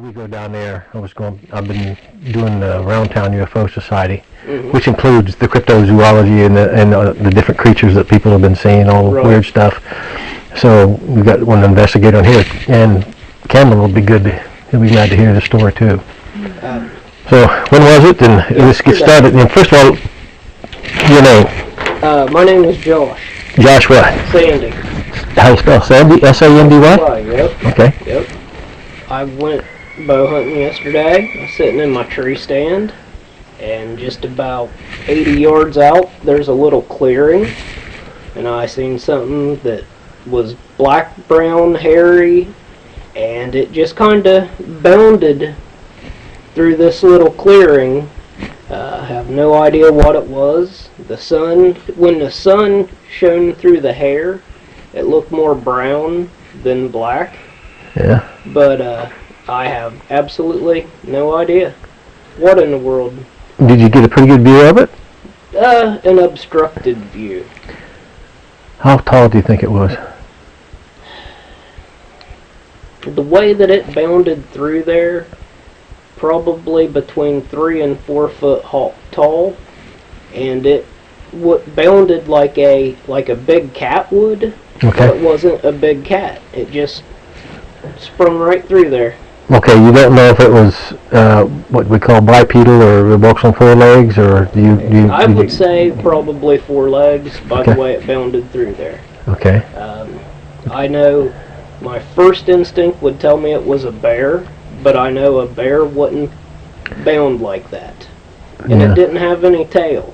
We go down there. I've been doing the Round Town UFO Society, which includes the cryptozoology and the different creatures that people have been seeing, all the weird stuff. So we got one investigator on here, and Cameron will be good. He'll be glad to hear the story too. So when was it? And let's get started. And first of all, your name? My name is Josh. Josh what? Sandy. How you spell Sandy? S-A-N-D-Y? Yep. Okay. Yep. I went bow hunting yesterday. I was sitting in my tree stand, and just about 80 yards out, there's a little clearing, and I seen something that was black, brown, hairy, and it just kind of bounded through this little clearing. I have no idea what it was. When the sun shone through the hair, it looked more brown than black. Yeah. But I have absolutely no idea. What in the world? Did you get a pretty good view of it? An obstructed view. How tall do you think it was? The way that it bounded through there, probably between 3 and 4 foot tall, and it bounded like a big cat would. Okay. But it wasn't a big cat. It just sprung right through there. Okay, you don't know if it was what we call bipedal or it walks on 4 legs, or do you? I would say probably 4 legs by the way it bounded through there. Okay. I know my first instinct would tell me it was a bear, but I know a bear wouldn't bound like that, and it didn't have any tail.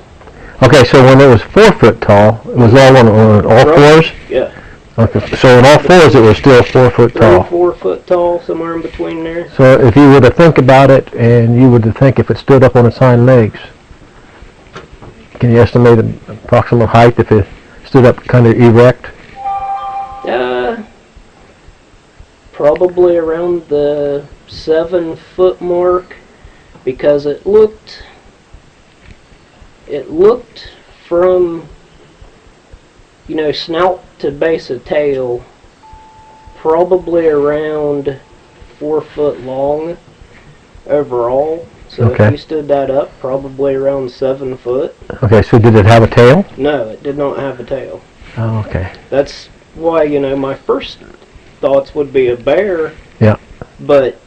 Okay, so when it was 4 foot tall, it was all on all fours? Yeah. Okay, so on all fours it was still 4 foot tall. 4 foot tall, somewhere in between there. So if you were to think about it, and you were to think if it stood up on its hind legs, can you estimate an approximate height if it stood up kind of erect? Probably around the 7 foot mark, because it looked from, snout to base of tail, probably around 4 foot long overall. So if you stood that up, probably around 7 foot. Okay, so did it have a tail? No, it did not have a tail. Oh, okay. That's why, my first thoughts would be a bear. Yeah. But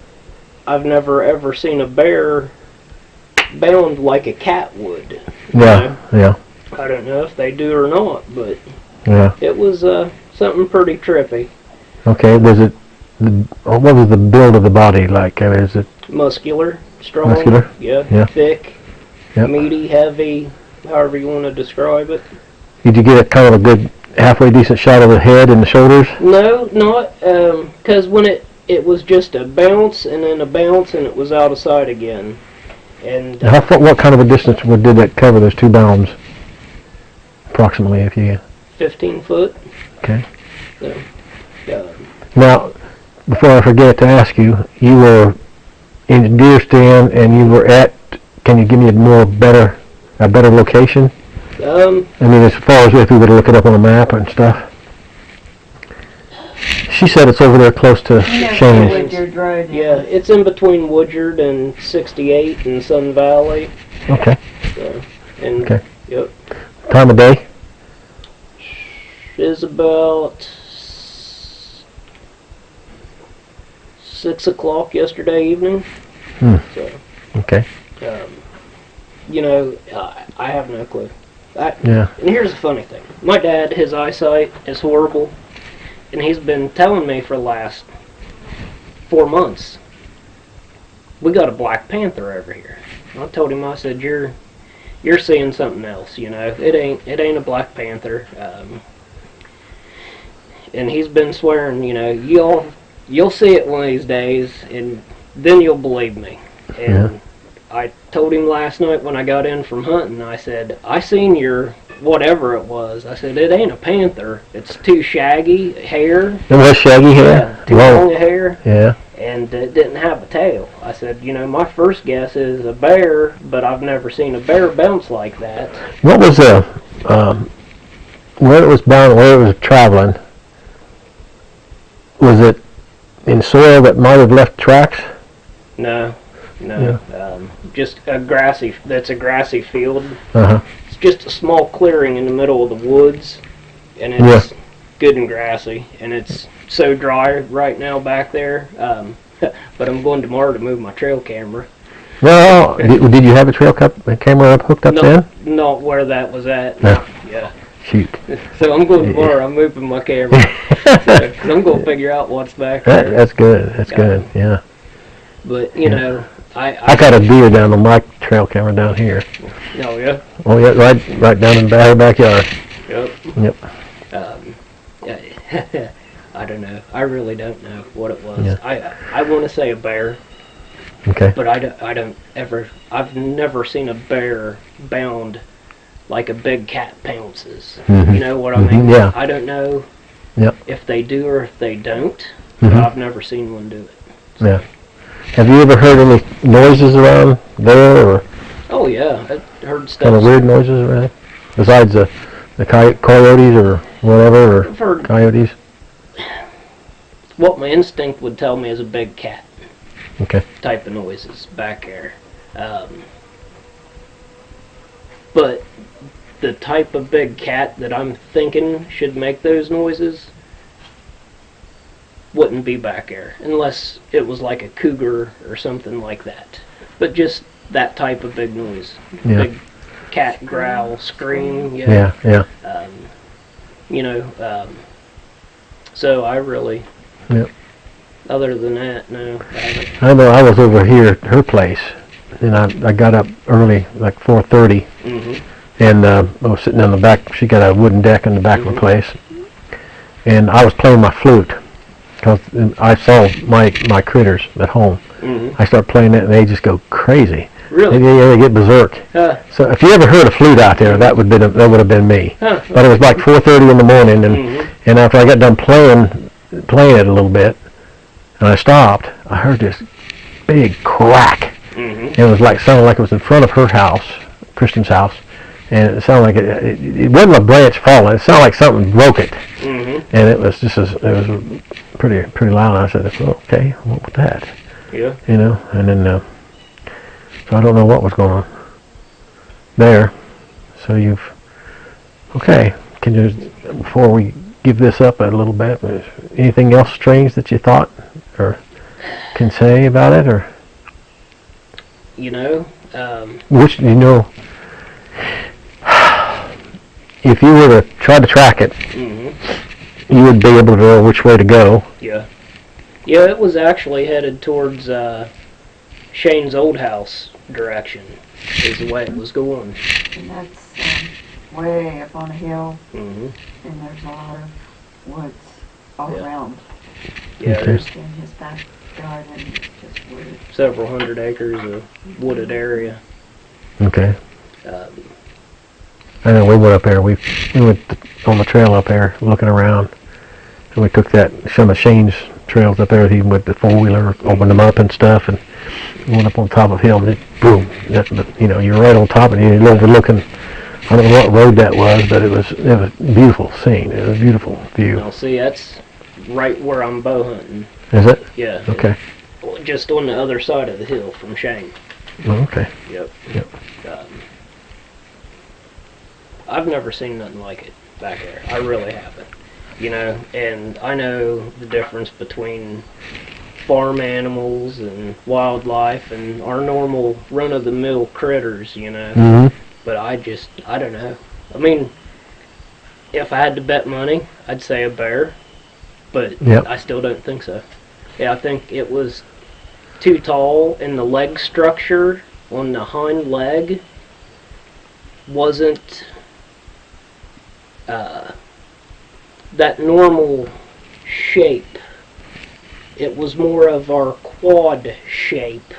I've never ever seen a bear bound like a cat would. Yeah, yeah. I don't know if they do or not, but it was something pretty trippy. Okay, what was the build of the body like? Is it muscular, strong? Muscular? Yeah. Thick, meaty, heavy, however you want to describe it. Did you get a kind of a good halfway decent shot of the head and the shoulders? No, not, because when it was just a bounce and then a bounce and it was out of sight again. And what kind of a distance did that cover, those 2 bounds? Approximately, if you... 15 foot. Okay. So, now, before I forget to ask you, you were in the deer stand and you were at, can you give me a better location? I mean, as far as if we were to look it up on a map and stuff. She said it's over there close to Shane's. Woodyard Road. Yeah, it's in between Woodyard and 68 and Sun Valley. Okay. So, Yep. Time of day? Is about 6 o'clock yesterday evening. So, okay. I have no clue. And here's the funny thing. My dad, his eyesight is horrible, and he's been telling me for the last 4 months, we got a black panther over here. I told him, I said, you're seeing something else, It ain't a black panther. And he's been swearing, you'll see it one of these days, and then you'll believe me. And I told him last night when I got in from hunting, I said, I seen your whatever it was. I said, it ain't a panther. It's too shaggy hair. It was shaggy hair? Yeah, too long hair. Yeah. And it didn't have a tail. I said, my first guess is a bear, but I've never seen a bear bounce like that. What was where it was bound, where it was traveling? Was it in soil that might have left tracks? No, no. Just a grassy. That's a grassy field. Uh-huh. It's just a small clearing in the middle of the woods, and it's good and grassy, and it's so dry right now back there. But I'm going tomorrow to move my trail camera. Well, did you have a camera hooked up then? Not where that was at. No. Yeah. Shoot. So I'm going tomorrow. I'm moving my camera. So I'm going to figure out what's back there. That's good. That's good. Yeah. But you know, I got a deer down on my trail camera down here. Oh yeah. Oh yeah, right down in the backyard. Yep. Yeah. I don't know. I really don't know what it was. Yeah. I want to say a bear. Okay. But I've never seen a bear bound like a big cat pounces. Mm-hmm. You know what I mean? Yeah. I don't know if they do or if they don't, but I've never seen one do it. So. Yeah. Have you ever heard any noises around there, or? Oh yeah, I heard stuff. Kind of weird noises around, besides the coyotes or whatever, or I've heard coyotes. What my instinct would tell me is a big cat. Okay. Type of noises back there. But the type of big cat that I'm thinking should make those noises wouldn't be back there unless it was like a cougar or something like that. But just that type of big noise. Yeah. Big cat growl, scream. Yeah. You know, so I really... Yep. Other than that, no, I haven't. I know I was over here at her place, and I got up early, like 4:30, and I was sitting on the back. She got a wooden deck in the back of her place, and I was playing my flute because I saw my critters at home. I start playing it, and they just go crazy. Really? They get berserk. So if you ever heard a flute out there, that would have been me. But it was like 4:30 in the morning, and after I got done playing it a little bit, and I stopped, I heard this big crack. It was sounded like it was in front of her house, Kristen's house, and it sounded like it wasn't a branch falling. It sounded like something broke it, and it was pretty loud. And I said, well, okay, what was that? Yeah. You know, and then so I don't know what was going on there. So okay? Can you, before we give this up a little bit, anything else strange that you thought or can say about it, or you know, which if you were to try to track it, you would be able to know which way to go. Yeah, it was actually headed towards Shane's old house direction is the way it was going. And that's way up on a hill, and there's a lot of woods all around. Yeah, Okay. there's In his backyard, and it's just wooded. several hundred acres of wooded area. Okay. I know we went up there. We went on the trail up there looking around, and we took some of Shane's trails up there. He went the 4-wheeler, opened them up and stuff, and went up on top of the hill, and it, boom! You're right on top, and you're overlooking. I don't know what road that was, but it was a beautiful scene. It was a beautiful view. Now, see, that's right where I'm bow hunting. Is it? Yeah. Okay. Just on the other side of the hill from Shane. Oh, okay. Yep. Yep. I've never seen nothing like it back there. I really haven't. You know, and I know the difference between farm animals and wildlife and our normal run-of-the-mill critters, you know. But I don't know. I mean, if I had to bet money, I'd say a bear, but I still don't think so. Yeah, I think it was too tall, and the leg structure on the hind leg wasn't that normal shape. It was more of our quad shape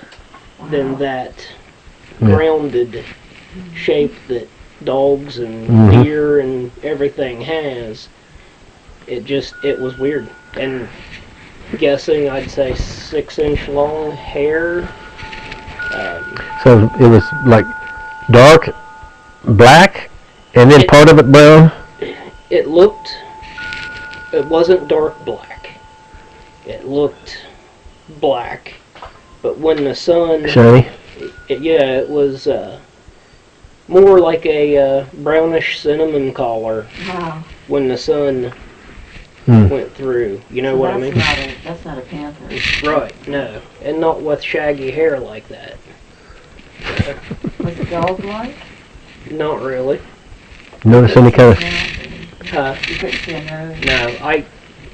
than that grounded shape that dogs and deer and everything has. It was weird. And guessing, I'd say 6-inch long hair. So it was like dark black, and then part of it brown. It wasn't dark black. It looked black, but when the sun, Shiny? yeah, it was more like a brownish cinnamon color Wow. when the sun Hmm. went through. You know So what I mean? That's not a panther. Right, no. And not with shaggy hair like that. Was it dog-like? Not really. Notice any kind of... You couldn't see a nose? No,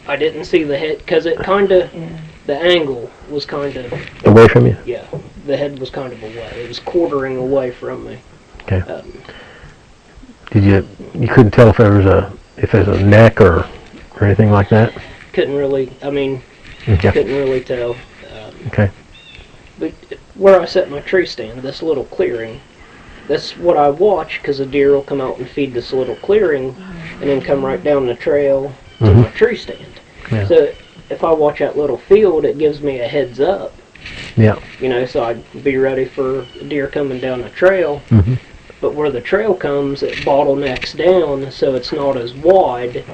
I didn't see the head, because it kind of, Yeah. the angle was kind of, away from you? yeah, the head was kind of away. It was quartering away from me. Okay. Did you couldn't tell if there was a neck or anything like that? Couldn't really, I mean, Okay. couldn't really tell. Okay. But where I set my tree stand, this little clearing, that's what I watch, because a deer will come out and feed this little clearing and then come right down the trail to my tree stand. Yeah. So if I watch that little field, it gives me a heads up. Yeah. You know, so I'd be ready for a deer coming down the trail. Mm-hmm. But where the trail comes, it bottlenecks down, so it's not as wide.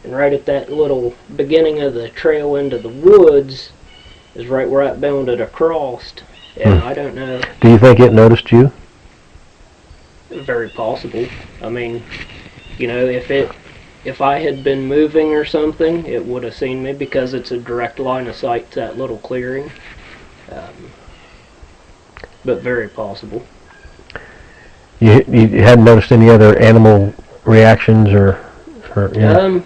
And right at that little beginning of the trail into the woods is right where I bounded across. And I don't know. Do you think it noticed you? Very possible. I mean, you know, if I had been moving or something, it would have seen me because it's a direct line of sight to that little clearing. But very possible. You hadn't noticed any other animal reactions or yeah.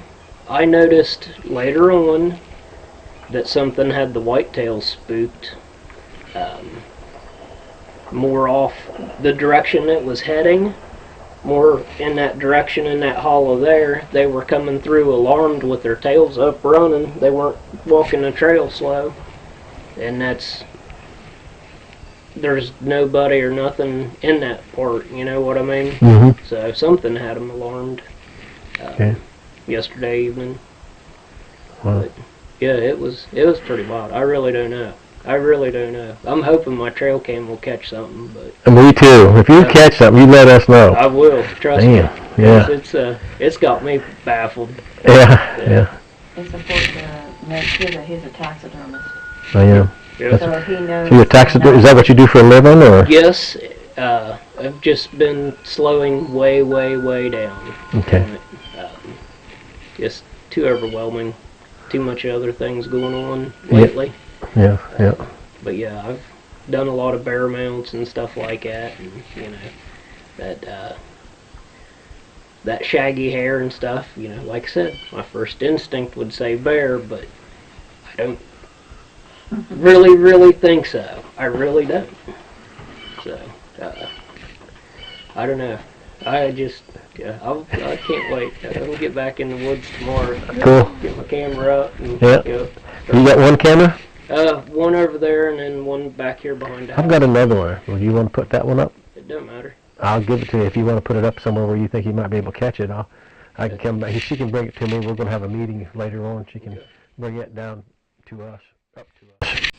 I noticed later on that something had the whitetails spooked. More off the direction it was heading, more in that direction in that hollow there. They were coming through alarmed with their tails up running. They weren't walking the trail slow. And there's nobody or nothing in that part, you know what I mean? Mm-hmm. So something had them alarmed Okay. yesterday evening. Wow. But yeah, it was pretty wild. I really don't know. I'm hoping my trail cam will catch something, but Me too. If you catch something, you let us know. I will. Trust Damn. me. Yeah. It's got me baffled. Yeah. It's supposed to make sure that he's a taxidermist. I am. Yeah. So he knows. So you're taxidermist? Is that what you do for a living, or? Yes. I've just been slowing way down. Okay. On it. Just too overwhelming. Too much other things going on lately. Yeah. But yeah, I've done a lot of bear mounts and stuff like that, and you know that shaggy hair and stuff. You know, like I said, my first instinct would say bear, but I don't really think so. I really don't. So I don't know. I can't wait. I'll get back in the woods tomorrow. Cool. Get my camera up. And, Yeah. You got one camera? One over there and then one back here behind the house. I've got another one. Would you want to put that one up? It don't matter. I'll give it to you. If you want to put it up somewhere where you think you might be able to catch it, I can come back. She can bring it to me. We're going to have a meeting later on. She can bring it down to us, up to us.